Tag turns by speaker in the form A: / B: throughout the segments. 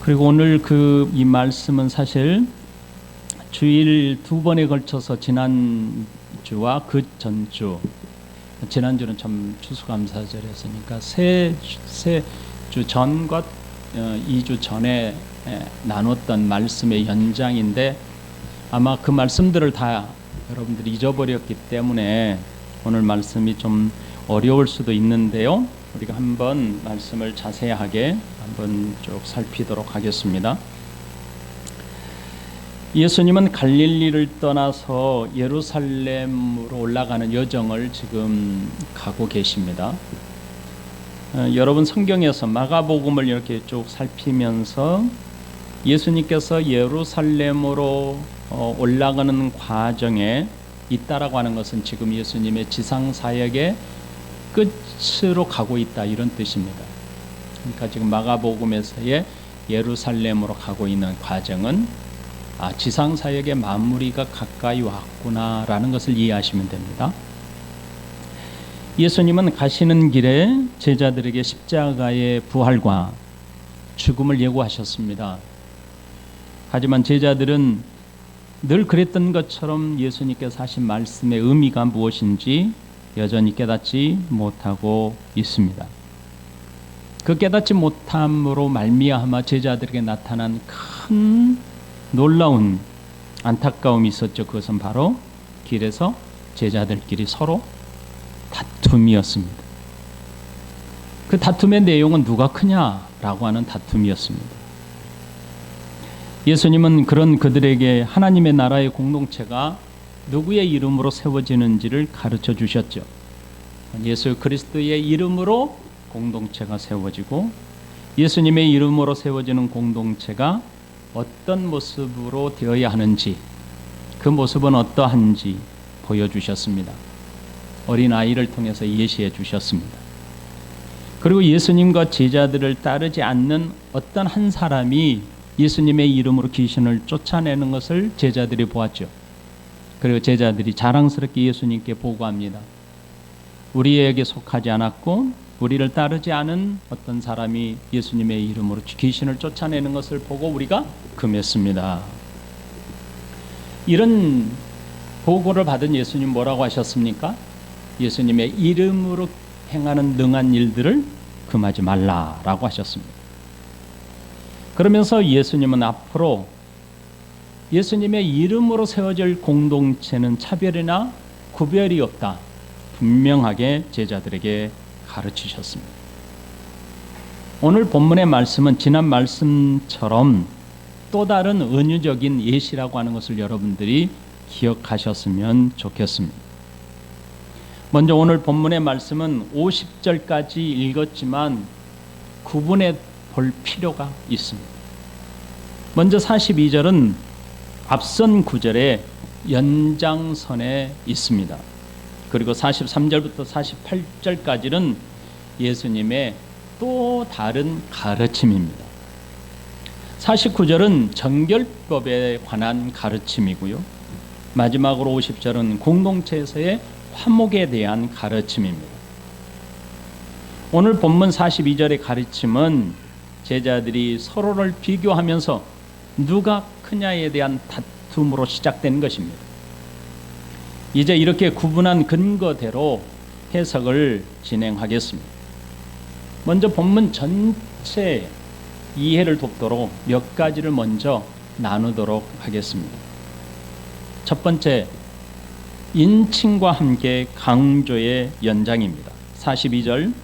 A: 그리고 오늘 이 말씀은 사실 주일 두 번에 걸쳐서 지난주와 그 전주, 지난주는 참 추수감사절이었으니까 세 주 전과 2주 전에 나눴던 말씀의 연장인데, 아마 그 말씀들을 다 여러분들이 잊어버렸기 때문에 오늘 말씀이 좀 어려울 수도 있는데요. 우리가 한번 말씀을 자세하게 한번 쭉 살피도록 하겠습니다. 예수님은 갈릴리를 떠나서 예루살렘으로 올라가는 여정을 지금 가고 계십니다. 여러분 성경에서 마가복음을 이렇게 쭉 살피면서 예수님께서 예루살렘으로 올라가는 과정에 있다라고 하는 것은 지금 예수님의 지상사역의 끝으로 가고 있다, 이런 뜻입니다. 그러니까 지금 마가복음에서의 예루살렘으로 가고 있는 과정은 지상사역의 마무리가 가까이 왔구나라는 것을 이해하시면 됩니다. 예수님은 가시는 길에 제자들에게 십자가의 부활과 죽음을 예고하셨습니다. 하지만 제자들은 늘 그랬던 것처럼 예수님께서 하신 말씀의 의미가 무엇인지 여전히 깨닫지 못하고 있습니다. 그 깨닫지 못함으로 말미암아 제자들에게 나타난 큰 놀라운 안타까움이 있었죠. 그것은 바로 길에서 제자들끼리 서로 다툼이었습니다. 그 다툼의 내용은 누가 크냐라고 하는 다툼이었습니다. 예수님은 그런 그들에게 하나님의 나라의 공동체가 누구의 이름으로 세워지는지를 가르쳐 주셨죠. 예수 그리스도의 이름으로 공동체가 세워지고, 예수님의 이름으로 세워지는 공동체가 어떤 모습으로 되어야 하는지, 그 모습은 어떠한지 보여주셨습니다. 어린아이를 통해서 예시해 주셨습니다. 그리고 예수님과 제자들을 따르지 않는 어떤 한 사람이 예수님의 이름으로 귀신을 쫓아내는 것을 제자들이 보았죠. 그리고 제자들이 자랑스럽게 예수님께 보고합니다. 우리에게 속하지 않았고 우리를 따르지 않은 어떤 사람이 예수님의 이름으로 귀신을 쫓아내는 것을 보고 우리가 금했습니다. 이런 보고를 받은 예수님 뭐라고 하셨습니까? 예수님의 이름으로 행하는 능한 일들을 금하지 말라라고 하셨습니다. 그러면서 예수님은 앞으로 예수님의 이름으로 세워질 공동체는 차별이나 구별이 없다, 분명하게 제자들에게 가르치셨습니다. 오늘 본문의 말씀은 지난 말씀처럼 또 다른 은유적인 예시라고 하는 것을 여러분들이 기억하셨으면 좋겠습니다. 먼저 오늘 본문의 말씀은 50절까지 읽었지만 구분해 볼 필요가 있습니다. 먼저 42절은 앞선 구절의 연장선에 있습니다. 그리고 43절부터 48절까지는 예수님의 또 다른 가르침입니다. 49절은 정결법에 관한 가르침이고요. 마지막으로 50절은 공동체에서의 화목에 대한 가르침입니다. 오늘 본문 42절의 가르침은 제자들이 서로를 비교하면서 누가 크냐에 대한 다툼으로 시작된 것입니다. 이제 이렇게 구분한 근거대로 해석을 진행하겠습니다. 먼저 본문 전체 이해를 돕도록 몇 가지를 먼저 나누도록 하겠습니다. 첫 번째, 인칭과 함께 강조의 연장입니다. 42절,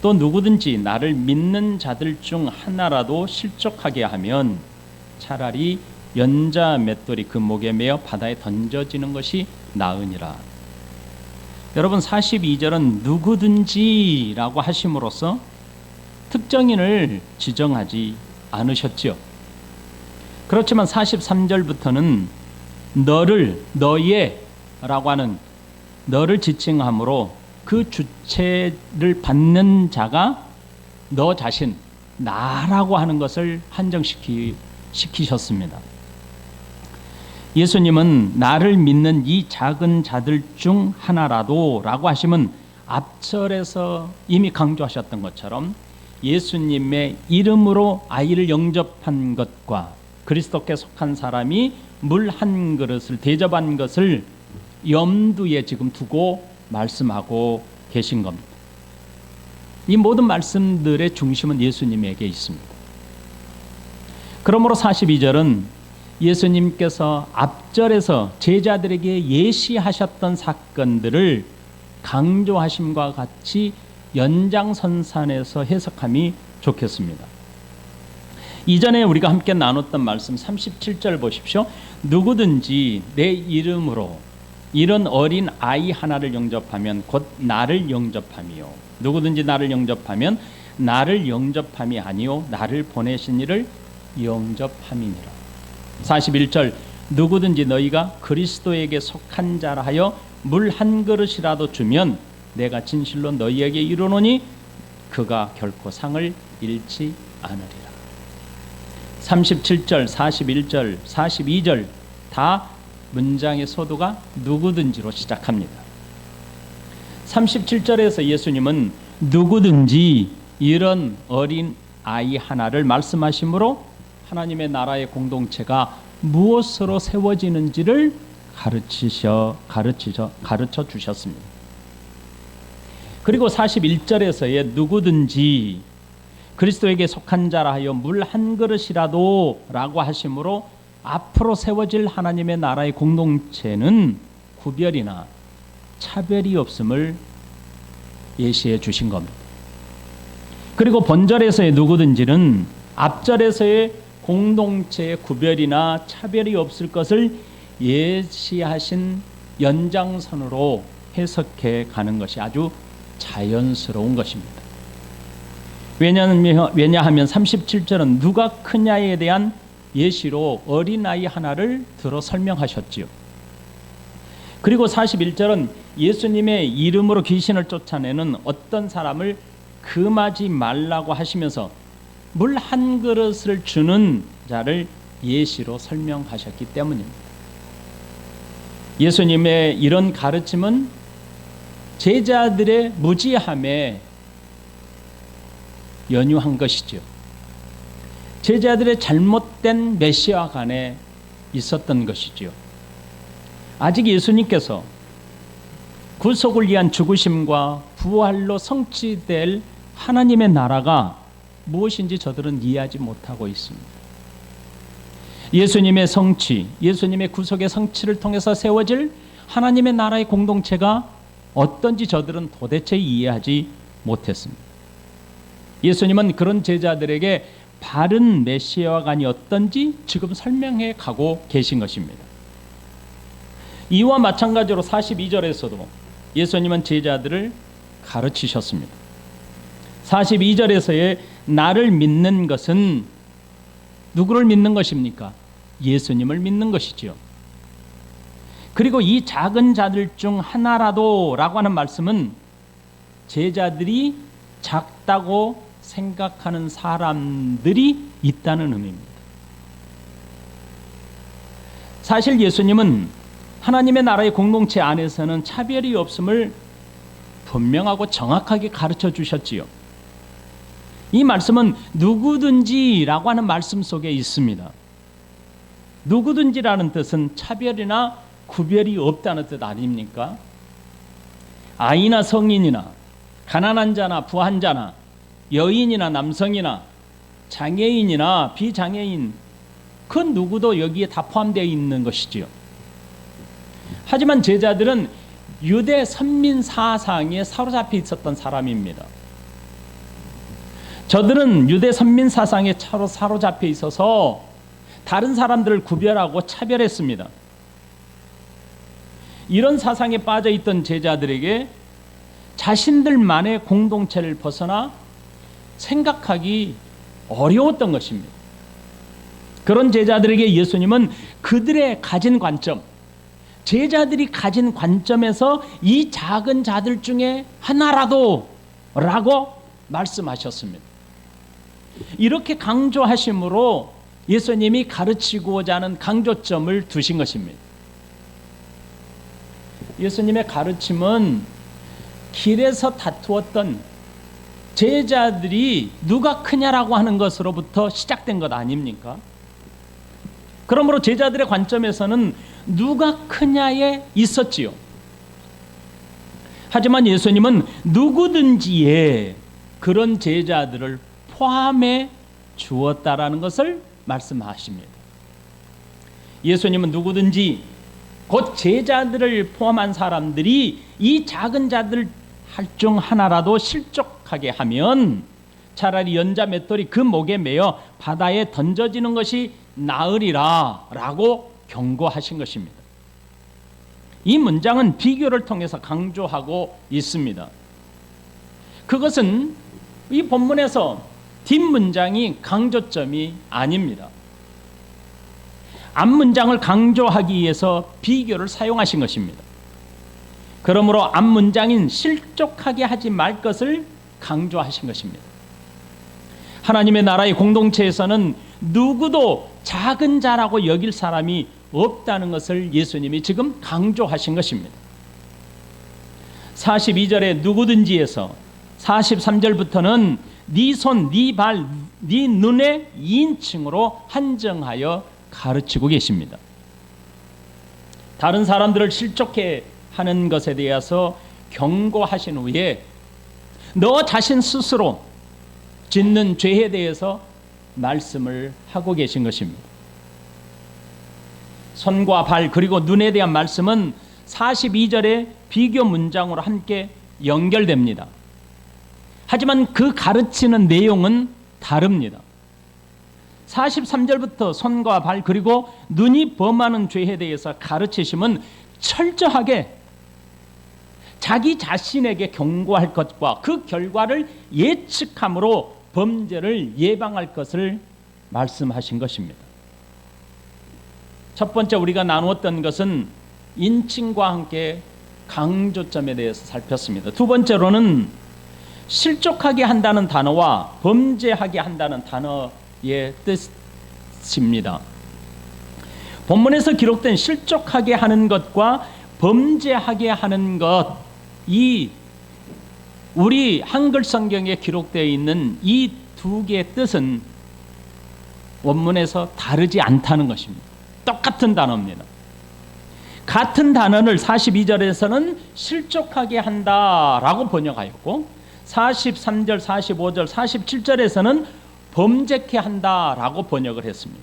A: 또 누구든지 나를 믿는 자들 중 하나라도 실족하게 하면 차라리 연자 맷돌이 그 목에 매어 바다에 던져지는 것이 나으니라. 여러분, 42절은 누구든지라고 하심으로써 특정인을 지정하지 않으셨죠. 그렇지만 43절부터는 너의 라고 하는 너를 지칭함으로 그 주체를 받는 자가 너 자신, 나라고 하는 것을 한정시키셨습니다. 예수님은 나를 믿는 이 작은 자들 중 하나라도 라고 하시면 앞절에서 이미 강조하셨던 것처럼 예수님의 이름으로 아이를 영접한 것과 그리스도께 속한 사람이 물 한 그릇을 대접한 것을 염두에 지금 두고 말씀하고 계신 겁니다. 이 모든 말씀들의 중심은 예수님에게 있습니다. 그러므로 42절은 예수님께서 앞절에서 제자들에게 예시하셨던 사건들을 강조하심과 같이 연장선상에서 해석함이 좋겠습니다. 이전에 우리가 함께 나눴던 말씀 37절 보십시오. 누구든지 내 이름으로 이런 어린 아이 하나를 영접하면 곧 나를 영접함이요. 누구든지 나를 영접하면 나를 영접함이 아니요 나를 보내신 이를 영접함이니라. 41절 누구든지 너희가 그리스도에게 속한 자라 하여 물 한 그릇이라도 주면 내가 진실로 너희에게 이르노니 그가 결코 상을 잃지 않으리라. 37절, 41절, 42절 다 문장의 소두가 누구든지로 시작합니다. 37절에서 예수님은 누구든지 이런 어린 아이 하나를 말씀하시므로 하나님의 나라의 공동체가 무엇으로 세워지는지를 가르쳐 주셨습니다. 그리고 41절에서의 누구든지 그리스도에게 속한 자라 하여 물 한 그릇이라도 라고 하심으로 앞으로 세워질 하나님의 나라의 공동체는 구별이나 차별이 없음을 예시해 주신 겁니다. 그리고 본절에서의 누구든지는 앞절에서의 공동체의 구별이나 차별이 없을 것을 예시하신 연장선으로 해석해 가는 것이 아주 자연스러운 것입니다. 왜냐하면 37절은 누가 크냐에 대한 예시로 어린아이 하나를 들어 설명하셨지요. 그리고 41절은 예수님의 이름으로 귀신을 쫓아내는 어떤 사람을 금하지 말라고 하시면서 물 한 그릇을 주는 자를 예시로 설명하셨기 때문입니다. 예수님의 이런 가르침은 제자들의 무지함에 연유한 것이죠. 제자들의 잘못된 메시아 간에 있었던 것이죠. 아직 예수님께서 구속을 위한 죽으심과 부활로 성취될 하나님의 나라가 무엇인지 저들은 이해하지 못하고 있습니다. 예수님의 성취, 예수님의 구속의 성취를 통해서 세워질 하나님의 나라의 공동체가 어떤지 저들은 도대체 이해하지 못했습니다. 예수님은 그런 제자들에게 바른 메시아관이 어떤지 지금 설명해 가고 계신 것입니다. 이와 마찬가지로 42절에서도 예수님은 제자들을 가르치셨습니다. 42절에서의 나를 믿는 것은 누구를 믿는 것입니까? 예수님을 믿는 것이지요. 그리고 이 작은 자들 중 하나라도 라고 하는 말씀은 제자들이 작다고 생각하는 사람들이 있다는 의미입니다. 사실 예수님은 하나님의 나라의 공동체 안에서는 차별이 없음을 분명하고 정확하게 가르쳐 주셨지요. 이 말씀은 누구든지라고 하는 말씀 속에 있습니다. 누구든지라는 뜻은 차별이나 구별이 없다는 뜻 아닙니까? 아이나 성인이나 가난한 자나 부한 자나 여인이나 남성이나 장애인이나 비장애인 그 누구도 여기에 다 포함되어 있는 것이지요. 하지만 제자들은 유대 선민 사상에 사로잡혀 있었던 사람입니다. 저들은 유대 선민 사상에 사로잡혀 있어서 다른 사람들을 구별하고 차별했습니다. 이런 사상에 빠져 있던 제자들에게 자신들만의 공동체를 벗어나 생각하기 어려웠던 것입니다. 그런 제자들에게 예수님은 그들의 가진 관점, 제자들이 가진 관점에서 이 작은 자들 중에 하나라도 라고 말씀하셨습니다. 이렇게 강조하심으로 예수님이 가르치고자 하는 강조점을 두신 것입니다. 예수님의 가르침은 길에서 다투었던 제자들이 누가 크냐라고 하는 것으로부터 시작된 것 아닙니까? 그러므로 제자들의 관점에서는 누가 크냐에 있었지요. 하지만 예수님은 누구든지에 그런 제자들을 포함해 주었다라는 것을 말씀하십니다. 예수님은 누구든지 곧 제자들을 포함한 사람들이 이 작은 자들 할 중 하나라도 실족하게 하면 차라리 연자 맷돌이 그 목에 매어 바다에 던져지는 것이 나으리라 라고 경고하신 것입니다. 이 문장은 비교를 통해서 강조하고 있습니다. 그것은 이 본문에서 뒷문장이 강조점이 아닙니다. 앞문장을 강조하기 위해서 비교를 사용하신 것입니다. 그러므로 앞문장인 실족하게 하지 말 것을 강조하신 것입니다. 하나님의 나라의 공동체에서는 누구도 작은 자라고 여길 사람이 없다는 것을 예수님이 지금 강조하신 것입니다. 42절에 누구든지에서 43절부터는 네 손, 네 발, 네 눈의 2인칭으로 한정하여 가르치고 계십니다. 다른 사람들을 실족해 하는 것에 대해서 경고하신 후에 너 자신 스스로 짓는 죄에 대해서 말씀을 하고 계신 것입니다. 손과 발 그리고 눈에 대한 말씀은 42절의 비교 문장으로 함께 연결됩니다. 하지만 그 가르치는 내용은 다릅니다. 43절부터 손과 발 그리고 눈이 범하는 죄에 대해서 가르치심은 철저하게 자기 자신에게 경고할 것과 그 결과를 예측함으로 범죄를 예방할 것을 말씀하신 것입니다. 첫 번째 우리가 나누었던 것은 인칭과 함께 강조점에 대해서 살폈습니다. 두 번째로는 실족하게 한다는 단어와 범죄하게 한다는 단어의 뜻입니다. 본문에서 기록된 실족하게 하는 것과 범죄하게 하는 것, 이 우리 한글 성경에 기록되어 있는 이 두 개의 뜻은 원문에서 다르지 않다는 것입니다. 똑같은 단어입니다. 같은 단어를 42절에서는 실족하게 한다라고 번역하였고 43절, 45절, 47절에서는 범죄케 한다라고 번역을 했습니다.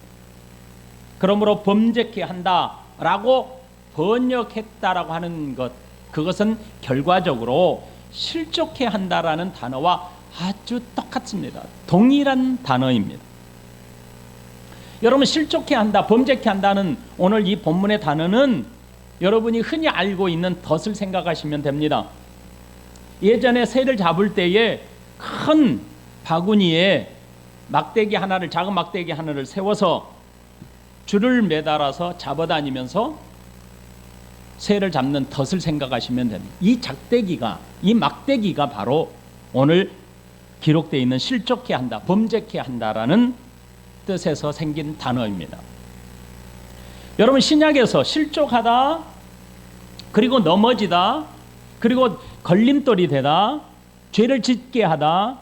A: 그러므로 범죄케 한다라고 번역했다라고 하는 것, 그것은 결과적으로 실족케 한다라는 단어와 아주 똑같습니다. 동일한 단어입니다. 여러분, 실족케 한다, 범죄케 한다는 오늘 이 본문의 단어는 여러분이 흔히 알고 있는 덫을 생각하시면 됩니다. 예전에 새를 잡을 때에 큰 바구니에 막대기 하나를, 작은 막대기 하나를 세워서 줄을 매달아서 잡아다니면서 새를 잡는 덫을 생각하시면 됩니다. 이 작대기가, 이 막대기가 바로 오늘 기록되어 있는 실족케 한다, 범죄케 한다라는 뜻에서 생긴 단어입니다. 여러분, 신약에서 실족하다, 그리고 넘어지다, 그리고 걸림돌이 되다, 죄를 짓게 하다,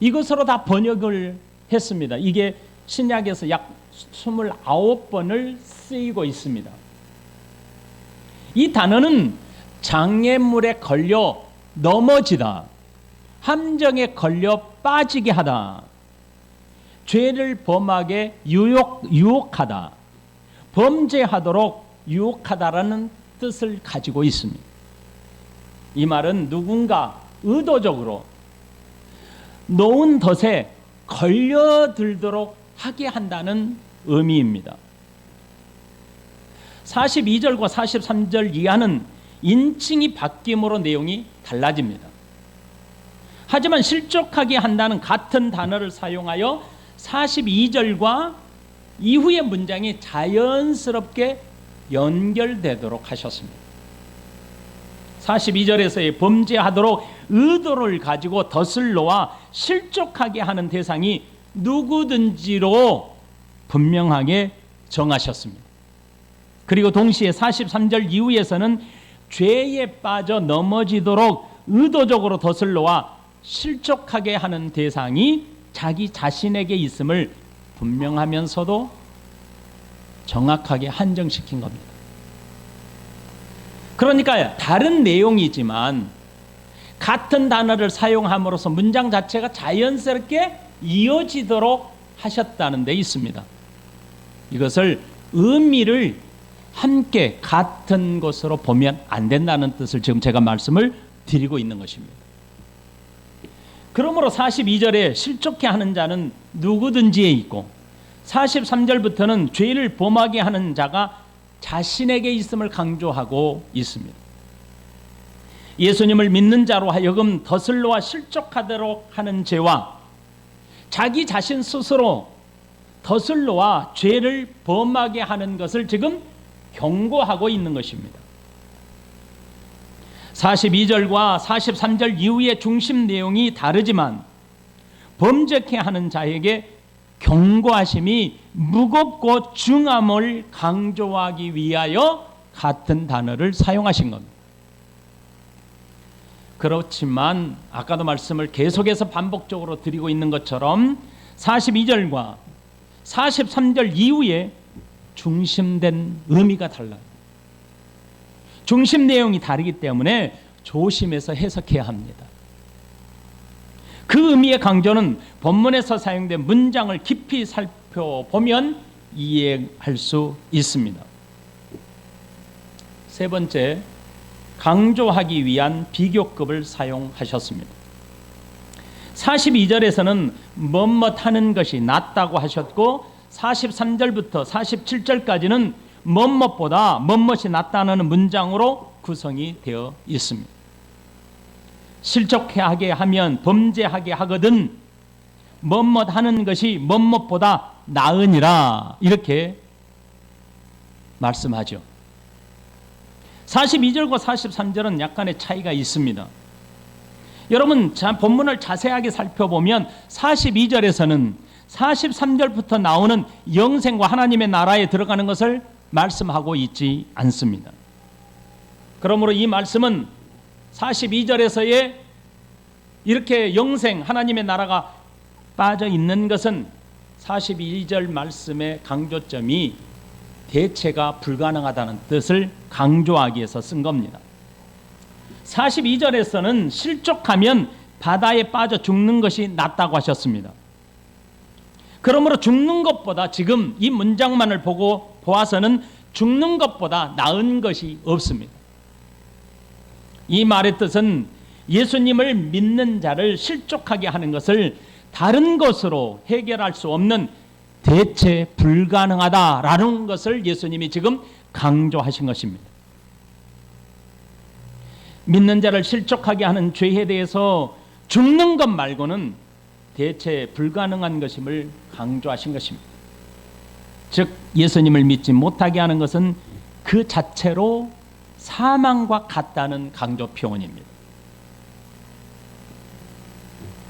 A: 이것으로 다 번역을 했습니다. 이게 신약에서 약 29번을 쓰이고 있습니다. 이 단어는 장애물에 걸려 넘어지다, 함정에 걸려 빠지게 하다, 죄를 범하게 유혹하다, 범죄하도록 유혹하다라는 뜻을 가지고 있습니다. 이 말은 누군가 의도적으로 놓은 덫에 걸려들도록 하게 한다는 의미입니다. 42절과 43절 이하는 인칭이 바뀜으로 내용이 달라집니다. 하지만 실족하게 한다는 같은 단어를 사용하여 42절과 이후의 문장이 자연스럽게 연결되도록 하셨습니다. 42절에서의 범죄하도록 의도를 가지고 덫을 놓아 실족하게 하는 대상이 누구든지로 분명하게 정하셨습니다. 그리고 동시에 43절 이후에서는 죄에 빠져 넘어지도록 의도적으로 덫을 놓아 실족하게 하는 대상이 자기 자신에게 있음을 분명하면서도 정확하게 한정시킨 겁니다. 그러니까 다른 내용이지만 같은 단어를 사용함으로써 문장 자체가 자연스럽게 이어지도록 하셨다는 데 있습니다. 이것을 의미를 함께 같은 것으로 보면 안 된다는 뜻을 지금 제가 말씀을 드리고 있는 것입니다. 그러므로 42절에 실족해 하는 자는 누구든지에 있고 43절부터는 죄를 범하게 하는 자가 자신에게 있음을 강조하고 있습니다. 예수님을 믿는 자로 하여금 더슬로와 실족하도록 하는 죄와 자기 자신 스스로 더슬로와 죄를 범하게 하는 것을 지금 경고하고 있는 것입니다. 42절과 43절 이후의 중심 내용이 다르지만 범죄케 하는 자에게 경고하심이 무겁고 중함을 강조하기 위하여 같은 단어를 사용하신 겁니다. 그렇지만 아까도 말씀을 계속해서 반복적으로 드리고 있는 것처럼 42절과 43절 이후에 중심된 의미가 달라요. 중심 내용이 다르기 때문에 조심해서 해석해야 합니다. 그 의미의 강조는 본문에서 사용된 문장을 깊이 살펴보면 이해할 수 있습니다. 세 번째, 강조하기 위한 비교급을 사용하셨습니다. 42절에서는 뭐뭇 하는 것이 낫다고 하셨고 43절부터 47절까지는 뭐뭇보다 뭐뭇이 낫다는 문장으로 구성이 되어 있습니다. 실족하게 하면 범죄하게 하거든 뭐뭇 하는 것이 뭐뭇보다 나으니라 이렇게 말씀하죠. 42절과 43절은 약간의 차이가 있습니다. 여러분 본문을 자세하게 살펴보면 42절에서는 43절부터 나오는 영생과 하나님의 나라에 들어가는 것을 말씀하고 있지 않습니다. 그러므로 이 말씀은 42절에서의 이렇게 영생 하나님의 나라가 빠져 있는 것은 42절 말씀의 강조점이 대체가 불가능하다는 뜻을 강조하기 위해서 쓴 겁니다. 42절에서는 실족하면 바다에 빠져 죽는 것이 낫다고 하셨습니다. 그러므로 죽는 것보다 지금 이 문장만을 보아서는 죽는 것보다 나은 것이 없습니다. 이 말의 뜻은 예수님을 믿는 자를 실족하게 하는 것을 다른 것으로 해결할 수 없는 대체 불가능하다라는 것을 예수님이 지금 강조하신 것입니다. 믿는 자를 실족하게 하는 죄에 대해서 죽는 것 말고는 대체 불가능한 것임을 강조하신 것입니다. 즉 예수님을 믿지 못하게 하는 것은 그 자체로 사망과 같다는 강조 표현입니다.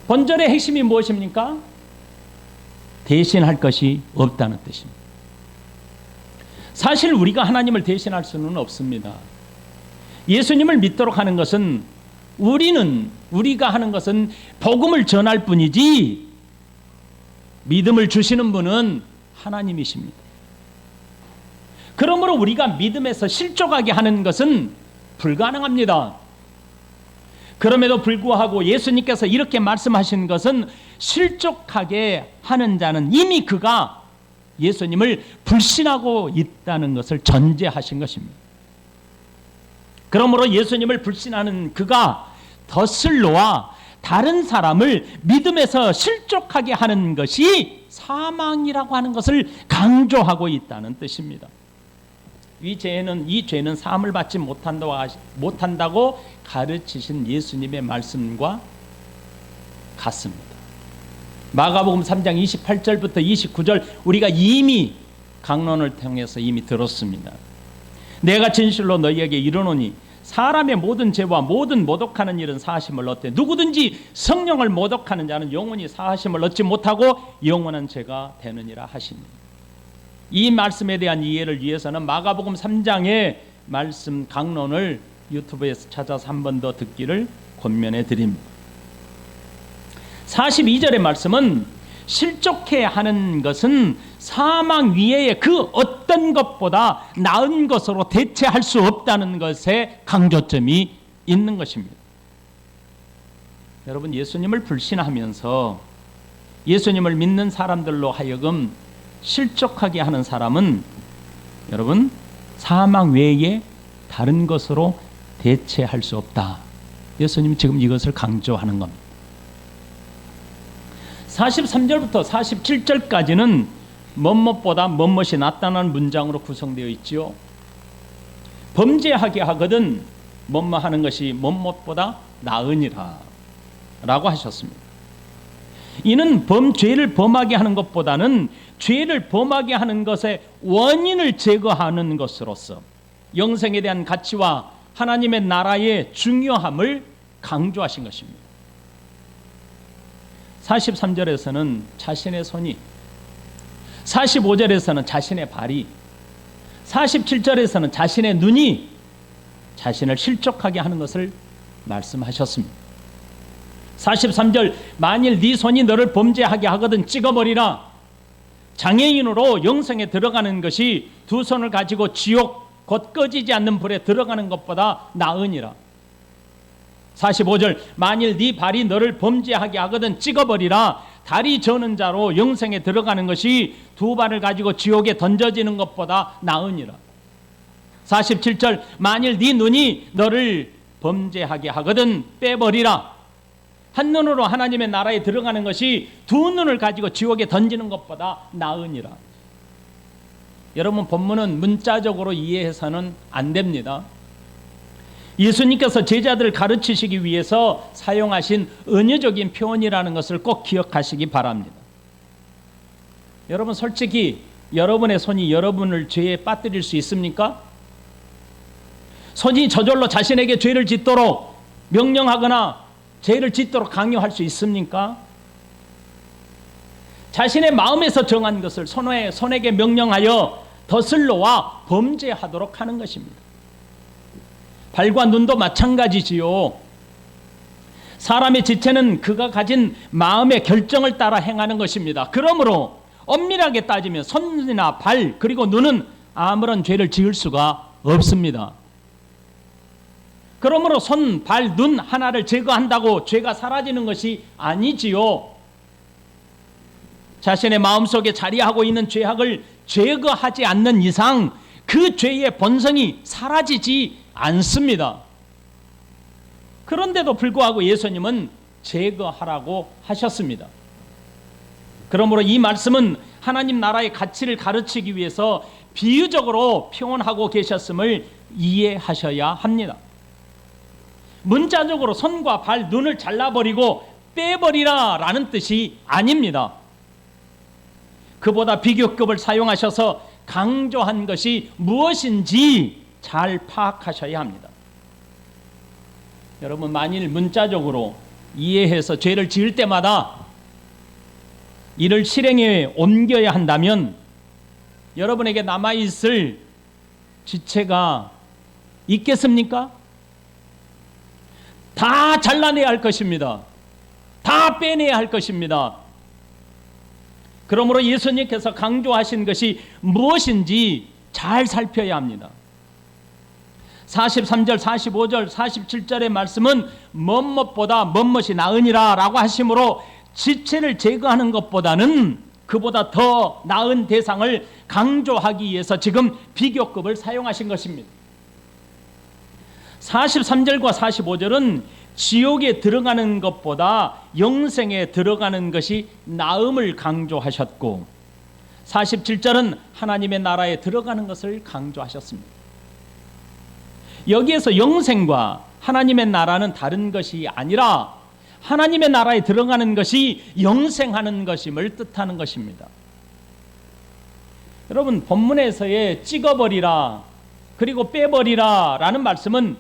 A: 본절의 핵심이 무엇입니까? 대신할 것이 없다는 뜻입니다. 사실 우리가 하나님을 대신할 수는 없습니다. 예수님을 믿도록 하는 것은 우리가 하는 것은 복음을 전할 뿐이지 믿음을 주시는 분은 하나님이십니다. 그러므로 우리가 믿음에서 실족하게 하는 것은 불가능합니다. 그럼에도 불구하고 예수님께서 이렇게 말씀하신 것은 실족하게 하는 자는 이미 그가 예수님을 불신하고 있다는 것을 전제하신 것입니다. 그러므로 예수님을 불신하는 그가 더슬로와 다른 사람을 믿음에서 실족하게 하는 것이 사망이라고 하는 것을 강조하고 있다는 뜻입니다. 이 죄는 사함을 받지 못한다고 가르치신 예수님의 말씀과 같습니다. 마가복음 3장 28절부터 29절 우리가 이미 강론을 통해서 이미 들었습니다. 내가 진실로 너희에게 이르노니 사람의 모든 죄와 모든 모독하는 일은 사하심을 얻되 누구든지 성령을 모독하는 자는 영원히 사하심을 얻지 못하고 영원한 죄가 되느니라 하시니. 이 말씀에 대한 이해를 위해서는 마가복음 3장의 말씀 강론을 유튜브에서 찾아서 한 번 더 듣기를 권면해 드립니다. 42절의 말씀은 실족해 하는 것은 사망 위에 그 어떤 것보다 나은 것으로 대체할 수 없다는 것에 강조점이 있는 것입니다. 여러분, 예수님을 불신하면서 예수님을 믿는 사람들로 하여금 실족하게 하는 사람은 여러분, 사망 외에 다른 것으로 대체할 수 없다. 예수님이 지금 이것을 강조하는 겁니다. 43절부터 47절까지는 뭐뭇보다 뭐뭇이 낫다는 문장으로 구성되어 있지요. 범죄하게 하거든 뭐뭐 하는 것이 뭐뭇보다 나으니라 라고 하셨습니다. 이는 죄를 범하게 하는 것보다는 죄를 범하게 하는 것의 원인을 제거하는 것으로서 영생에 대한 가치와 하나님의 나라의 중요함을 강조하신 것입니다. 43절에서는 자신의 손이, 45절에서는 자신의 발이, 47절에서는 자신의 눈이 자신을 실족하게 하는 것을 말씀하셨습니다. 43절, 만일 네 손이 너를 범죄하게 하거든 찍어버리라. 장애인으로 영생에 들어가는 것이 두 손을 가지고 지옥 곧 꺼지지 않는 불에 들어가는 것보다 나으니라. 45절, 만일 네 발이 너를 범죄하게 하거든 찍어버리라. 다리 저는 자로 영생에 들어가는 것이 두 발을 가지고 지옥에 던져지는 것보다 나으니라. 47절, 만일 네 눈이 너를 범죄하게 하거든 빼버리라. 한 눈으로 하나님의 나라에 들어가는 것이 두 눈을 가지고 지옥에 던지는 것보다 나으니라. 여러분, 본문은 문자적으로 이해해서는 안 됩니다. 예수님께서 제자들을 가르치시기 위해서 사용하신 은유적인 표현이라는 것을 꼭 기억하시기 바랍니다. 여러분, 솔직히 여러분의 손이 여러분을 죄에 빠뜨릴 수 있습니까? 손이 저절로 자신에게 죄를 짓도록 명령하거나 죄를 짓도록 강요할 수 있습니까? 자신의 마음에서 정한 것을 손에게 명령하여 덫을 놓아 범죄하도록 하는 것입니다. 발과 눈도 마찬가지지요. 사람의 지체는 그가 가진 마음의 결정을 따라 행하는 것입니다. 그러므로 엄밀하게 따지면 손이나 발 그리고 눈은 아무런 죄를 지을 수가 없습니다. 그러므로 손, 발, 눈 하나를 제거한다고 죄가 사라지는 것이 아니지요. 자신의 마음속에 자리하고 있는 죄악을 제거하지 않는 이상 그 죄의 본성이 사라지지 않습니다. 그런데도 불구하고 예수님은 제거하라고 하셨습니다. 그러므로 이 말씀은 하나님 나라의 가치를 가르치기 위해서 비유적으로 표현하고 계셨음을 이해하셔야 합니다. 문자적으로 손과 발, 눈을 잘라버리고 빼버리라 라는 뜻이 아닙니다. 그보다 비교급을 사용하셔서 강조한 것이 무엇인지 잘 파악하셔야 합니다. 여러분, 만일 문자적으로 이해해서 죄를 지을 때마다 이를 실행에 옮겨야 한다면 여러분에게 남아있을 지체가 있겠습니까? 다 잘라내야 할 것입니다. 다 빼내야 할 것입니다. 그러므로 예수님께서 강조하신 것이 무엇인지 잘 살펴야 합니다. 43절, 45절, 47절의 말씀은 뭐뭇보다 뭐뭇이 나으니라 라고 하심으로 지체를 제거하는 것보다는 그보다 더 나은 대상을 강조하기 위해서 지금 비교급을 사용하신 것입니다. 43절과 45절은 지옥에 들어가는 것보다 영생에 들어가는 것이 나음을 강조하셨고 47절은 하나님의 나라에 들어가는 것을 강조하셨습니다. 여기에서 영생과 하나님의 나라는 다른 것이 아니라 하나님의 나라에 들어가는 것이 영생하는 것임을 뜻하는 것입니다. 여러분, 본문에서의 찍어버리라 그리고 빼버리라 라는 말씀은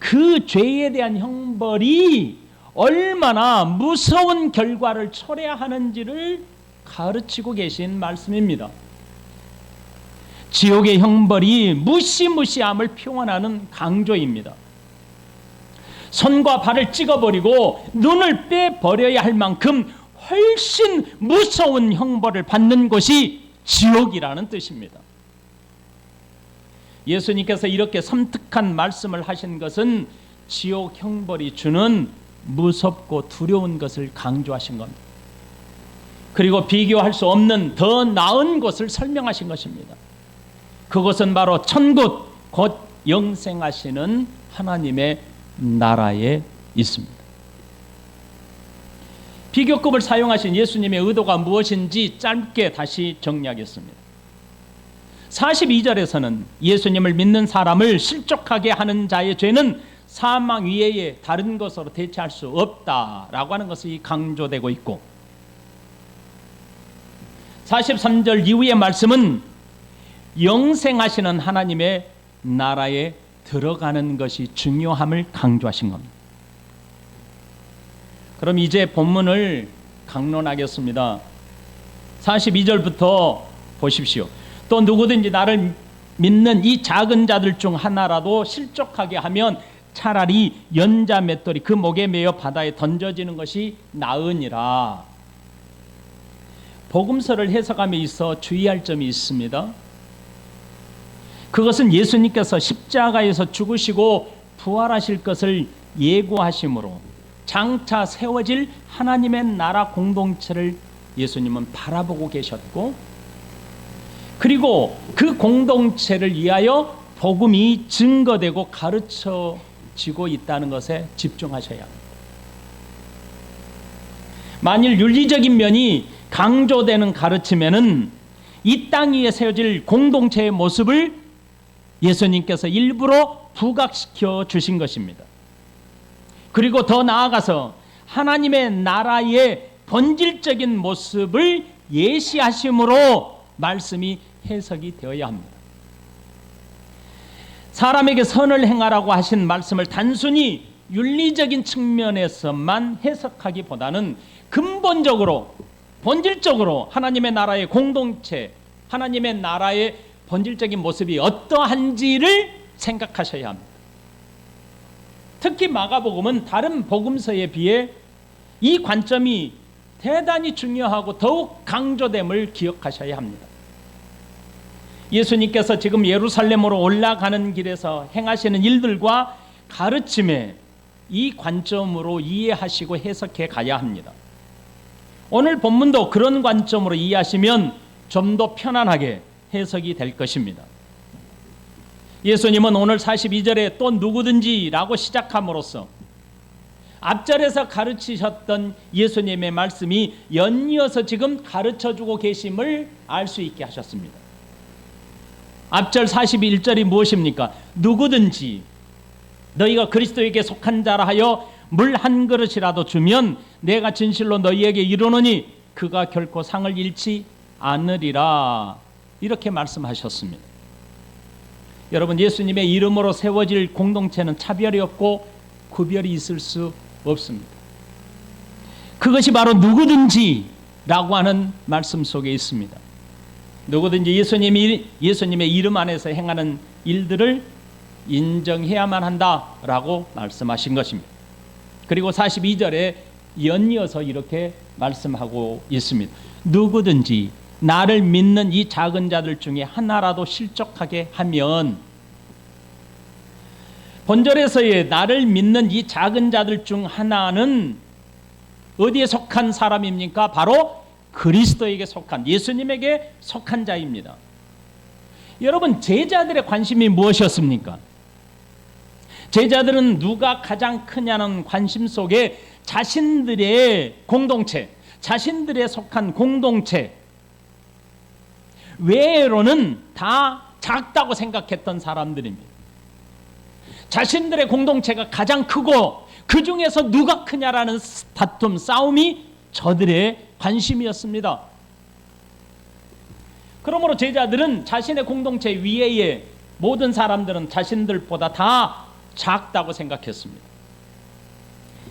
A: 그 죄에 대한 형벌이 얼마나 무서운 결과를 초래하는지를 가르치고 계신 말씀입니다. 지옥의 형벌이 무시무시함을 표현하는 강조입니다. 손과 발을 찍어버리고 눈을 빼버려야 할 만큼 훨씬 무서운 형벌을 받는 곳이 지옥이라는 뜻입니다. 예수님께서 이렇게 섬뜩한 말씀을 하신 것은 지옥 형벌이 주는 무섭고 두려운 것을 강조하신 겁니다. 그리고 비교할 수 없는 더 나은 것을 설명하신 것입니다. 그것은 바로 천국, 곧 영생하시는 하나님의 나라에 있습니다. 비교급을 사용하신 예수님의 의도가 무엇인지 짧게 다시 정리하겠습니다. 42절에서는 예수님을 믿는 사람을 실족하게 하는 자의 죄는 사망 이외에 다른 것으로 대체할 수 없다라고 하는 것이 강조되고 있고, 43절 이후의 말씀은 영생하시는 하나님의 나라에 들어가는 것이 중요함을 강조하신 겁니다. 그럼 이제 본문을 강론하겠습니다. 42절부터 보십시오. 또 누구든지 나를 믿는 이 작은 자들 중 하나라도 실족하게 하면 차라리 연자 맷돌이 그 목에 매어 바다에 던져지는 것이 나으니라. 복음서를 해석함에 있어 주의할 점이 있습니다. 그것은 예수님께서 십자가에서 죽으시고 부활하실 것을 예고하심으로 장차 세워질 하나님의 나라 공동체를 예수님은 바라보고 계셨고, 그리고 그 공동체를 위하여 복음이 증거되고 가르쳐지고 있다는 것에 집중하셔야 합니다. 만일 윤리적인 면이 강조되는 가르침에는 이 땅 위에 세워질 공동체의 모습을 예수님께서 일부러 부각시켜 주신 것입니다. 그리고 더 나아가서 하나님의 나라의 본질적인 모습을 예시하심으로 말씀이 해석이 되어야 합니다. 사람에게 선을 행하라고 하신 말씀을 단순히 윤리적인 측면에서만 해석하기보다는 근본적으로, 본질적으로 하나님의 나라의 공동체, 하나님의 나라의 본질적인 모습이 어떠한지를 생각하셔야 합니다. 특히 마가복음은 다른 복음서에 비해 이 관점이 대단히 중요하고 더욱 강조됨을 기억하셔야 합니다. 예수님께서 지금 예루살렘으로 올라가는 길에서 행하시는 일들과 가르침에 이 관점으로 이해하시고 해석해 가야 합니다. 오늘 본문도 그런 관점으로 이해하시면 좀 더 편안하게 해석이 될 것입니다. 예수님은 오늘 42절에 또 누구든지라고 시작함으로써 앞절에서 가르치셨던 예수님의 말씀이 연이어서 지금 가르쳐주고 계심을 알 수 있게 하셨습니다. 앞절 41절이 무엇입니까? 누구든지 너희가 그리스도에게 속한 자라 하여 물 한 그릇이라도 주면 내가 진실로 너희에게 이르노니 그가 결코 상을 잃지 않으리라. 이렇게 말씀하셨습니다. 여러분, 예수님의 이름으로 세워질 공동체는 차별이 없고 구별이 있을 수 없습니다. 그것이 바로 누구든지라고 하는 말씀 속에 있습니다. 누구든지 예수님의 이름 안에서 행하는 일들을 인정해야만 한다라고 말씀하신 것입니다. 그리고 42절에 연이어서 이렇게 말씀하고 있습니다. 누구든지 나를 믿는 이 작은 자들 중에 하나라도 실족하게 하면, 본절에서의 나를 믿는 이 작은 자들 중 하나는 어디에 속한 사람입니까? 바로 그리스도에게 속한, 예수님에게 속한 자입니다. 여러분, 제자들의 관심이 무엇이었습니까? 제자들은 누가 가장 크냐는 관심 속에 자신들의 공동체, 자신들의 속한 공동체 외로는 다 작다고 생각했던 사람들입니다. 자신들의 공동체가 가장 크고 그 중에서 누가 크냐라는 다툼, 싸움이 저들의 관심이었습니다. 그러므로 제자들은 자신의 공동체 위에의 모든 사람들은 자신들보다 다 작다고 생각했습니다.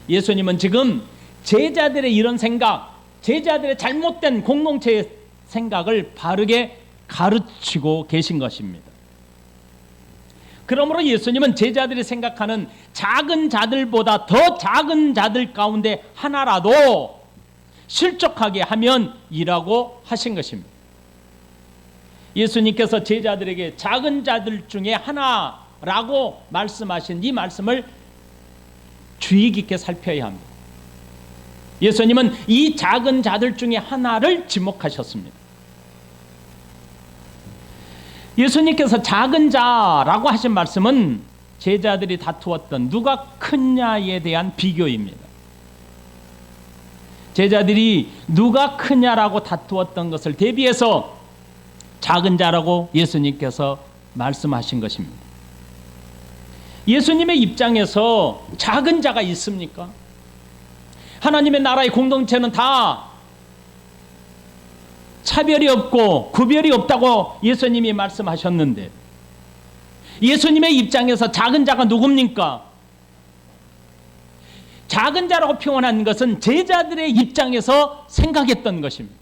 A: 예수님은 지금 제자들의 이런 생각, 제자들의 잘못된 공동체의 생각을 바르게 가르치고 계신 것입니다. 그러므로 예수님은 제자들이 생각하는 작은 자들보다 더 작은 자들 가운데 하나라도 실족하게 하면 이라고 하신 것입니다. 예수님께서 제자들에게 작은 자들 중에 하나라고 말씀하신 이 말씀을 주의 깊게 살펴야 합니다. 예수님은 이 작은 자들 중에 하나를 지목하셨습니다. 예수님께서 작은 자라고 하신 말씀은 제자들이 다투었던 누가 크냐에 대한 비교입니다. 제자들이 누가 크냐라고 다투었던 것을 대비해서 작은 자라고 예수님께서 말씀하신 것입니다. 예수님의 입장에서 작은 자가 있습니까? 하나님의 나라의 공동체는 다 차별이 없고 구별이 없다고 예수님이 말씀하셨는데 예수님의 입장에서 작은 자가 누굽니까? 작은 자라고 표현한 것은 제자들의 입장에서 생각했던 것입니다.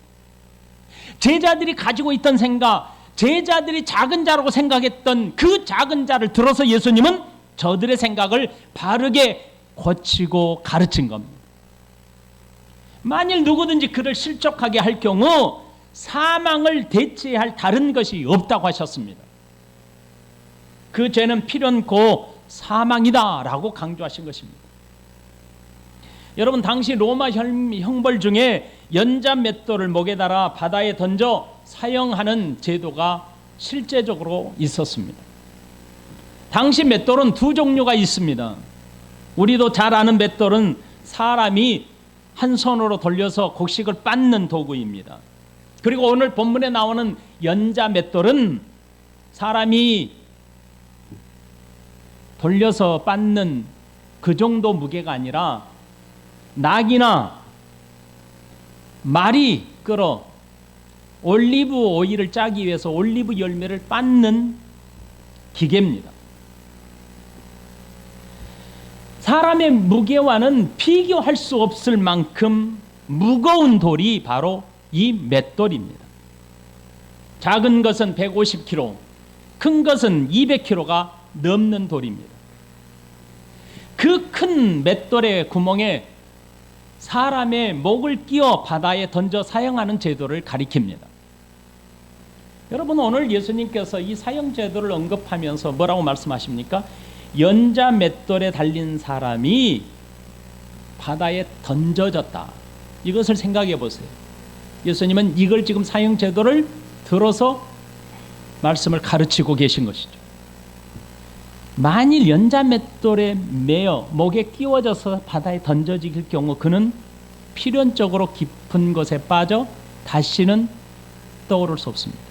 A: 제자들이 가지고 있던 생각, 제자들이 작은 자라고 생각했던 그 작은 자를 들어서 예수님은 저들의 생각을 바르게 고치고 가르친 겁니다. 만일 누구든지 그를 실족하게 할 경우 사망을 대체할 다른 것이 없다고 하셨습니다. 그 죄는 필연코 사망이다라고 강조하신 것입니다. 여러분, 당시 로마 형벌 중에 연자 맷돌을 목에 달아 바다에 던져 사형하는 제도가 실제적으로 있었습니다. 당시 맷돌은 두 종류가 있습니다. 우리도 잘 아는 맷돌은 사람이 한 손으로 돌려서 곡식을 빻는 도구입니다. 그리고 오늘 본문에 나오는 연자 맷돌은 사람이 돌려서 빻는 그 정도 무게가 아니라 낙이나 말이 끌어 올리브 오일을 짜기 위해서 올리브 열매를 빻는 기계입니다. 사람의 무게와는 비교할 수 없을 만큼 무거운 돌이 바로 이 맷돌입니다. 작은 것은 150kg, 큰 것은 200kg가 넘는 돌입니다. 그 큰 맷돌의 구멍에 사람의 목을 끼워 바다에 던져 사형하는 제도를 가리킵니다. 여러분, 오늘 예수님께서 이 사형 제도를 언급하면서 뭐라고 말씀하십니까? 연자 맷돌에 달린 사람이 바다에 던져졌다. 이것을 생각해 보세요. 예수님은 이걸 지금 사형 제도를 들어서 말씀을 가르치고 계신 것이죠. 만일 연자 맷돌에 매어 목에 끼워져서 바다에 던져질 경우 그는 필연적으로 깊은 곳에 빠져 다시는 떠오를 수 없습니다.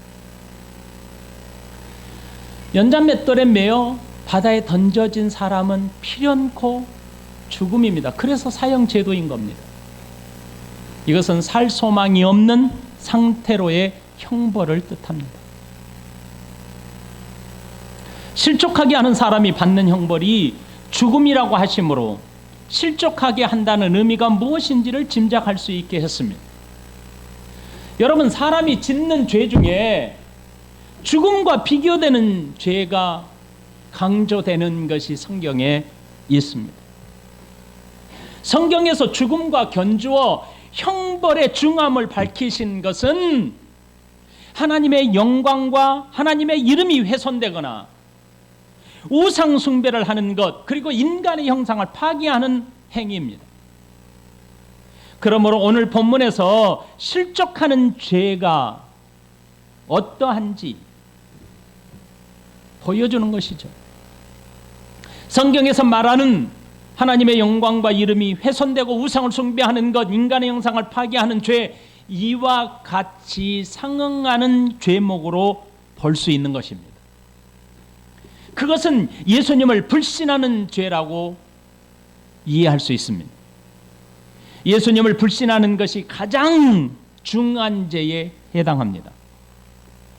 A: 연자 맷돌에 매어 바다에 던져진 사람은 필연코 죽음입니다. 그래서 사형 제도인 겁니다. 이것은 살 소망이 없는 상태로의 형벌을 뜻합니다. 실족하게 하는 사람이 받는 형벌이 죽음이라고 하심으로 실족하게 한다는 의미가 무엇인지를 짐작할 수 있게 했습니다. 여러분, 사람이 짓는 죄 중에 죽음과 비교되는 죄가 강조되는 것이 성경에 있습니다. 성경에서 죽음과 견주어 형벌의 중함을 밝히신 것은 하나님의 영광과 하나님의 이름이 훼손되거나 우상 숭배를 하는 것, 그리고 인간의 형상을 파괴하는 행위입니다. 그러므로 오늘 본문에서 실족하는 죄가 어떠한지 보여주는 것이죠. 성경에서 말하는 하나님의 영광과 이름이 훼손되고 우상을 숭배하는 것, 인간의 형상을 파괴하는 죄, 이와 같이 상응하는 죄목으로 볼 수 있는 것입니다. 그것은 예수님을 불신하는 죄라고 이해할 수 있습니다. 예수님을 불신하는 것이 가장 중한 죄에 해당합니다.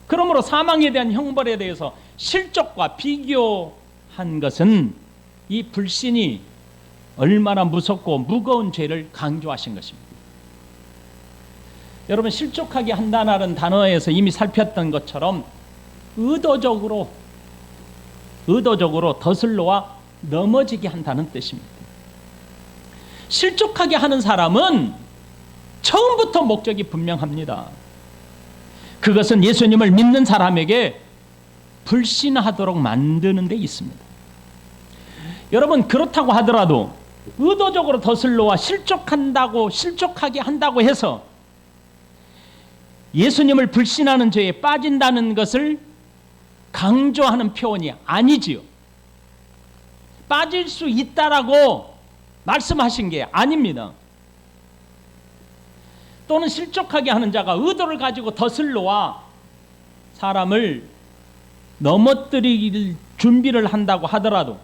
A: 그러므로 사망에 대한 형벌에 대해서 실족과 비교한 것은 이 불신이 얼마나 무섭고 무거운 죄를 강조하신 것입니다. 여러분, 실족하게 한다는 단어에서 이미 살폈던 것처럼 의도적으로 의도적으로 덧을놓아 넘어지게 한다는 뜻입니다. 실족하게 하는 사람은 처음부터 목적이 분명합니다. 그것은 예수님을 믿는 사람에게 불신하도록 만드는 데 있습니다. 여러분, 그렇다고 하더라도 의도적으로 덫을 놓아 실족하게 한다고 해서 예수님을 불신하는 죄에 빠진다는 것을 강조하는 표현이 아니지요. 빠질 수 있다라고 말씀하신 게 아닙니다. 또는 실족하게 하는 자가 의도를 가지고 덫을 놓아 사람을 넘어뜨릴 준비를 한다고 하더라도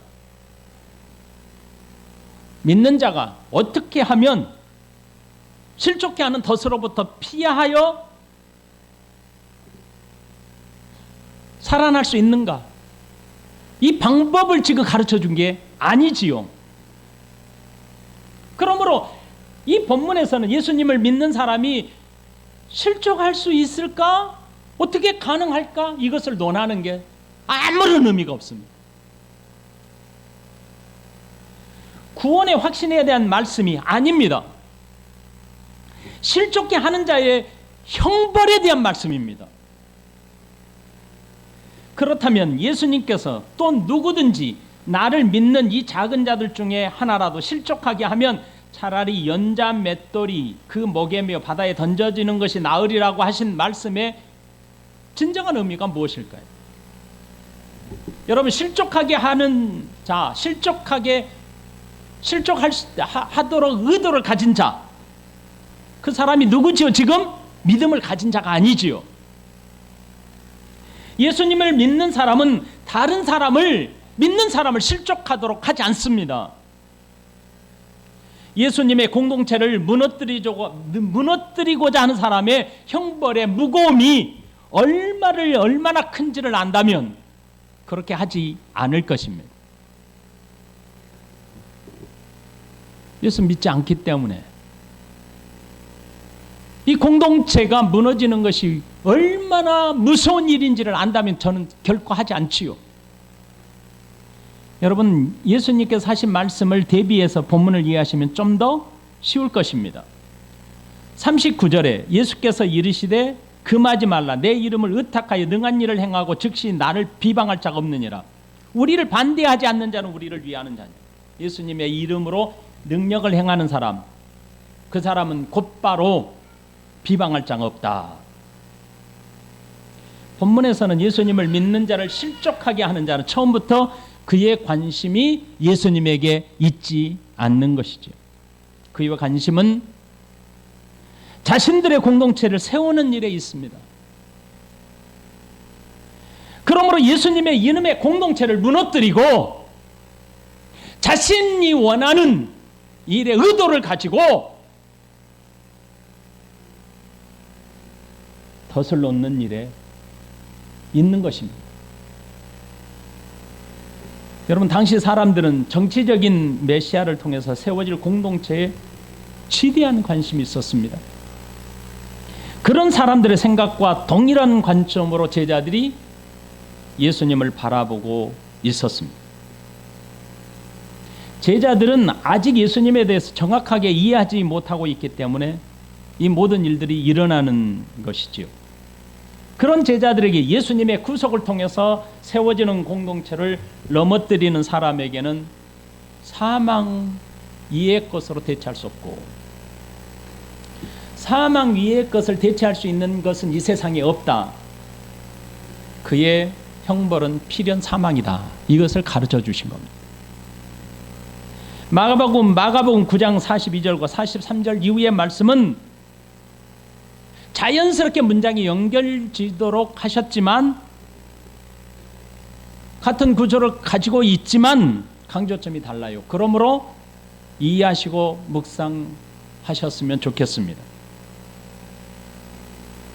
A: 믿는 자가 어떻게 하면 실족해 하는 덫으로부터 피하여 살아날 수 있는가? 이 방법을 지금 가르쳐 준 게 아니지요. 그러므로 이 본문에서는 예수님을 믿는 사람이 실족할 수 있을까? 어떻게 가능할까? 이것을 논하는 게 아무런 의미가 없습니다. 구원의 확신에 대한 말씀이 아닙니다. 실족해 하는 자의 형벌에 대한 말씀입니다. 그렇다면 예수님께서 또 누구든지 나를 믿는 이 작은 자들 중에 하나라도 실족하게 하면 차라리 연자 맷돌이 그 목에 매어 바다에 던져지는 것이 나으리라고 하신 말씀의 진정한 의미가 무엇일까요? 여러분, 실족하게 하는 자, 실족하도록 의도를 가진 자, 그 사람이 누구지요? 지금 믿음을 가진 자가 아니지요. 예수님을 믿는 사람은 다른 사람을 믿는 사람을 실족하도록 하지 않습니다. 예수님의 공동체를 무너뜨리고자 하는 사람의 형벌의 무거움이 얼마나 큰지를 안다면 그렇게 하지 않을 것입니다. 예수 믿지 않기 때문에 이 공동체가 무너지는 것이 얼마나 무서운 일인지를 안다면 저는 결코 하지 않지요. 여러분, 예수님께서 하신 말씀을 대비해서 본문을 이해하시면 좀 더 쉬울 것입니다. 39절에 예수께서 이르시되 금하지 말라. 내 이름을 의탁하여 능한 일을 행하고 즉시 나를 비방할 자가 없느니라. 우리를 반대하지 않는 자는 우리를 위하는 자냐. 예수님의 이름으로 능력을 행하는 사람, 그 사람은 곧바로 비방할 자가 없다. 본문에서는 예수님을 믿는 자를 실족하게 하는 자는 처음부터 그의 관심이 예수님에게 있지 않는 것이죠. 그의 관심은 자신들의 공동체를 세우는 일에 있습니다. 그러므로 예수님의 이름의 공동체를 무너뜨리고 자신이 원하는 일의 의도를 가지고 덫을 놓는 일에 있는 것입니다. 여러분, 당시 사람들은 정치적인 메시아를 통해서 세워질 공동체에 지대한 관심이 있었습니다. 그런 사람들의 생각과 동일한 관점으로 제자들이 예수님을 바라보고 있었습니다. 제자들은 아직 예수님에 대해서 정확하게 이해하지 못하고 있기 때문에 이 모든 일들이 일어나는 것이지요. 그런 제자들에게 예수님의 구속을 통해서 세워지는 공동체를 넘어뜨리는 사람에게는 사망 이의 것으로 대체할 수 없고, 사망 위의 것을 대체할 수 있는 것은 이 세상에 없다. 그의 형벌은 필연 사망이다. 이것을 가르쳐 주신 겁니다. 마가복음 9장 42절과 43절 이후의 말씀은 자연스럽게 문장이 연결지도록 하셨지만, 같은 구조를 가지고 있지만 강조점이 달라요. 그러므로 이해하시고 묵상하셨으면 좋겠습니다.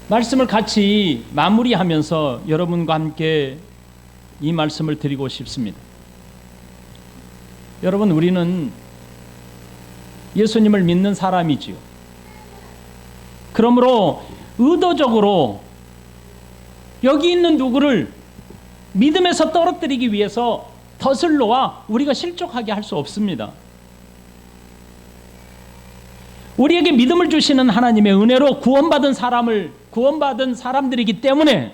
A: 말씀을 같이 마무리하면서 여러분과 함께 이 말씀을 드리고 싶습니다. 여러분, 우리는 예수님을 믿는 사람이지요. 그러므로 의도적으로 여기 있는 누구를 믿음에서 떨어뜨리기 위해서 덫을 놓아 우리가 실족하게 할 수 없습니다. 우리에게 믿음을 주시는 하나님의 은혜로 구원받은 사람들이기 때문에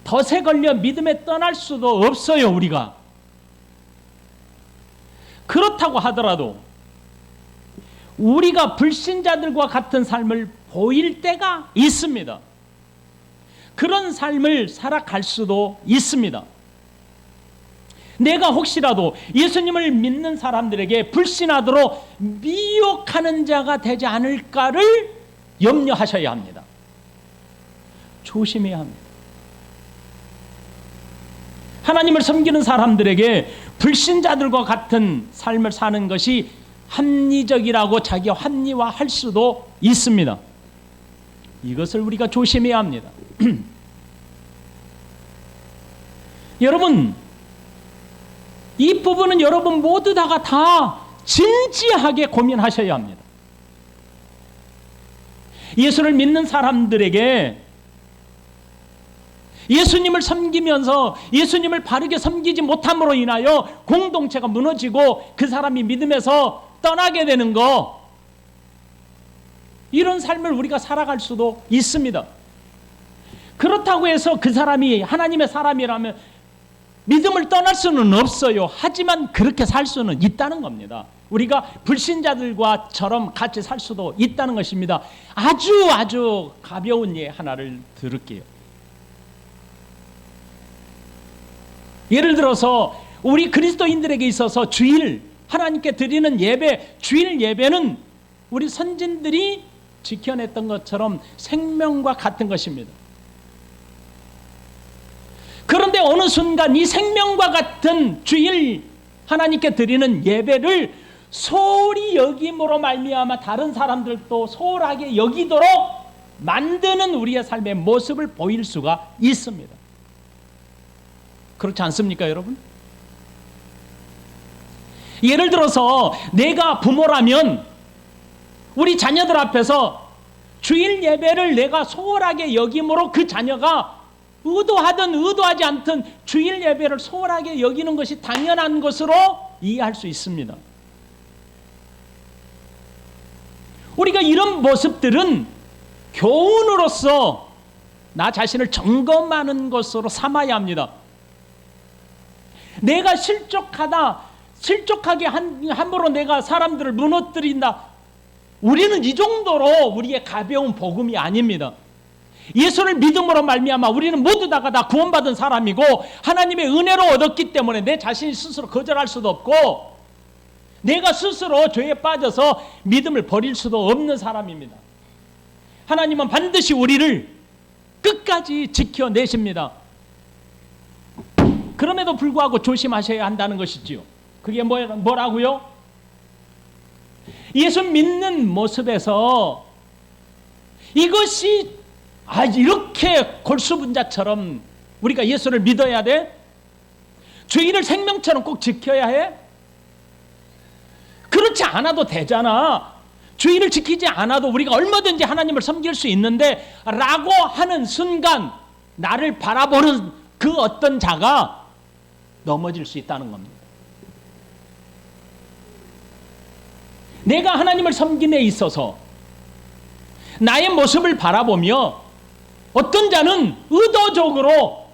A: 덫에 걸려 믿음에 떠날 수도 없어요, 우리가. 그렇다고 하더라도 우리가 불신자들과 같은 삶을 보일 때가 있습니다. 그런 삶을 살아갈 수도 있습니다. 내가 혹시라도 예수님을 믿는 사람들에게 불신하도록 미혹하는 자가 되지 않을까를 염려하셔야 합니다. 조심해야 합니다. 하나님을 섬기는 사람들에게 불신자들과 같은 삶을 사는 것이 합리적이라고 자기 합리화할 수도 있습니다. 이것을 우리가 조심해야 합니다. 여러분, 이 부분은 여러분 모두 다 진지하게 고민하셔야 합니다. 예수를 믿는 사람들에게 예수님을 섬기면서 예수님을 바르게 섬기지 못함으로 인하여 공동체가 무너지고 그 사람이 믿음에서 떠나게 되는 거, 이런 삶을 우리가 살아갈 수도 있습니다. 그렇다고 해서 그 사람이 하나님의 사람이라면 믿음을 떠날 수는 없어요. 하지만 그렇게 살 수는 있다는 겁니다. 우리가 불신자들과처럼 같이 살 수도 있다는 것입니다. 아주 가벼운 예 하나를 들을게요. 예를 들어서 우리 그리스도인들에게 있어서 주일, 하나님께 드리는 예배, 주일 예배는 우리 선진들이 지켜냈던 것처럼 생명과 같은 것입니다. 그런데 어느 순간 이 생명과 같은 주일 하나님께 드리는 예배를 소홀히 여김으로 말미암아 다른 사람들도 소홀하게 여기도록 만드는 우리의 삶의 모습을 보일 수가 있습니다. 그렇지 않습니까, 여러분? 예를 들어서 내가 부모라면 우리 자녀들 앞에서 주일 예배를 내가 소홀하게 여김으로 그 자녀가 의도하든 의도하지 않든 주일 예배를 소홀하게 여기는 것이 당연한 것으로 이해할 수 있습니다. 우리가 이런 모습들은 교훈으로서 나 자신을 점검하는 것으로 삼아야 합니다. 내가 실족하게 함부로 내가 사람들을 무너뜨린다. 우리는 이 정도로 우리의 가벼운 복음이 아닙니다. 예수를 믿음으로 말미암아 우리는 모두 다 구원받은 사람이고 하나님의 은혜로 얻었기 때문에 내 자신이 스스로 거절할 수도 없고 내가 스스로 죄에 빠져서 믿음을 버릴 수도 없는 사람입니다. 하나님은 반드시 우리를 끝까지 지켜내십니다. 그럼에도 불구하고 조심하셔야 한다는 것이지요. 그게 뭐라고요? 예수 믿는 모습에서 이것이 이렇게 골수분자처럼 우리가 예수를 믿어야 돼? 주일을 생명처럼 꼭 지켜야 해? 그렇지 않아도 되잖아. 주일을 지키지 않아도 우리가 얼마든지 하나님을 섬길 수 있는데 라고 하는 순간 나를 바라보는 그 어떤 자가 넘어질 수 있다는 겁니다. 내가 하나님을 섬김에 있어서 나의 모습을 바라보며 어떤 자는 의도적으로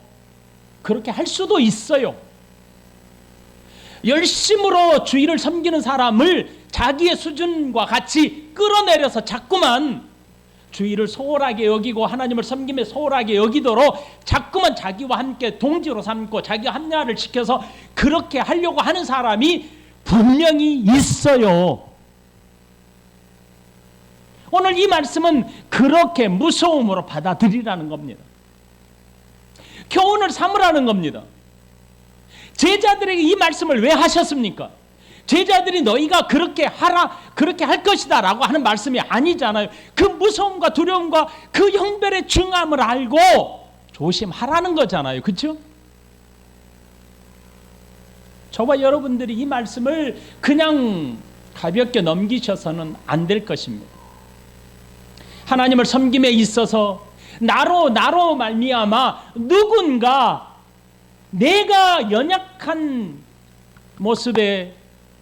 A: 그렇게 할 수도 있어요. 열심으로 주일을 섬기는 사람을 자기의 수준과 같이 끌어내려서 자꾸만 주일을 소홀하게 여기고 하나님을 섬김에 소홀하게 여기도록 자꾸만 자기와 함께 동지로 삼고 자기와 합리화를 시켜서 그렇게 하려고 하는 사람이 분명히 있어요. 오늘 이 말씀은 그렇게 무서움으로 받아들이라는 겁니다. 교훈을 삼으라는 겁니다. 제자들에게 이 말씀을 왜 하셨습니까? 제자들이 너희가 그렇게 하라, 그렇게 할 것이다 라고 하는 말씀이 아니잖아요. 그 무서움과 두려움과 그 형별의 중함을 알고 조심하라는 거잖아요. 그렇죠? 저와 여러분들이 이 말씀을 그냥 가볍게 넘기셔서는 안 될 것입니다. 하나님을 섬김에 있어서 나로 말미암아 누군가 내가 연약한 모습에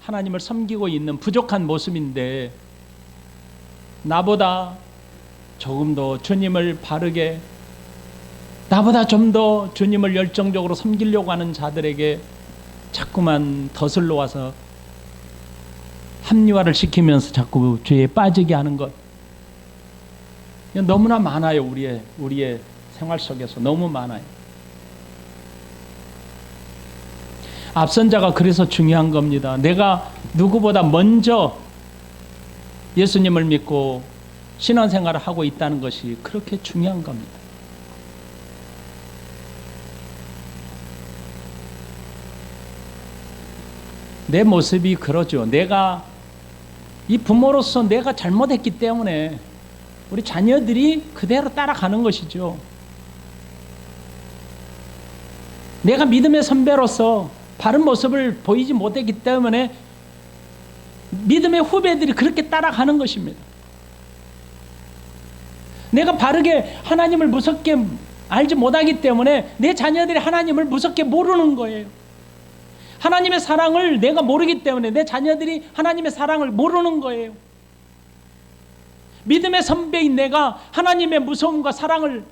A: 하나님을 섬기고 있는 부족한 모습인데 나보다 조금 더 주님을 바르게, 나보다 좀 더 주님을 열정적으로 섬기려고 하는 자들에게 자꾸만 덫을 놓아서 합리화를 시키면서 자꾸 죄에 빠지게 하는 것, 너무나 많아요. 우리의 생활 속에서 너무 많아요. 앞선 자가 그래서 중요한 겁니다. 내가 누구보다 먼저 예수님을 믿고 신앙생활을 하고 있다는 것이 그렇게 중요한 겁니다. 내 모습이 그러죠. 내가 이 부모로서 내가 잘못했기 때문에 우리 자녀들이 그대로 따라가는 것이죠. 내가 믿음의 선배로서 바른 모습을 보이지 못했기 때문에 믿음의 후배들이 그렇게 따라가는 것입니다. 내가 바르게 하나님을 무섭게 알지 못하기 때문에 내 자녀들이 하나님을 무섭게 모르는 거예요. 하나님의 사랑을 내가 모르기 때문에 내 자녀들이 하나님의 사랑을 모르는 거예요. 믿음의 선배인 내가 하나님의 무서움과 사랑을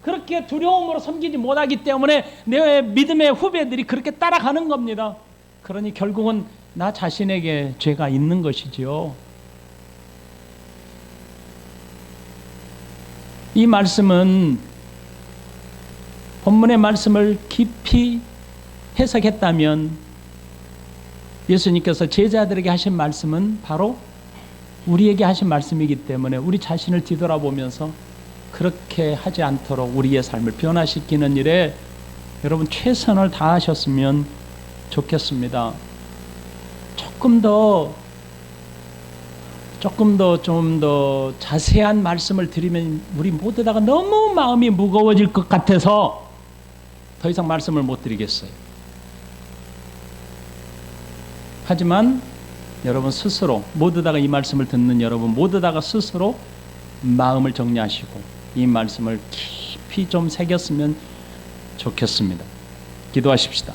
A: 그렇게 두려움으로 섬기지 못하기 때문에 내 믿음의 후배들이 그렇게 따라가는 겁니다. 그러니 결국은 나 자신에게 죄가 있는 것이지요. 이 말씀은 본문의 말씀을 깊이 해석했다면 예수님께서 제자들에게 하신 말씀은 바로 우리에게 하신 말씀이기 때문에 우리 자신을 뒤돌아보면서 그렇게 하지 않도록 우리의 삶을 변화시키는 일에 여러분 최선을 다하셨으면 좋겠습니다. 조금 더 좀 더 자세한 말씀을 드리면 우리 모두 다가 너무 마음이 무거워질 것 같아서 더 이상 말씀을 못 드리겠어요. 하지만 여러분 스스로 모두 다가 이 말씀을 듣는 여러분 모두 다가 스스로 마음을 정리하시고 이 말씀을 깊이 좀 새겼으면 좋겠습니다. 기도하십시다.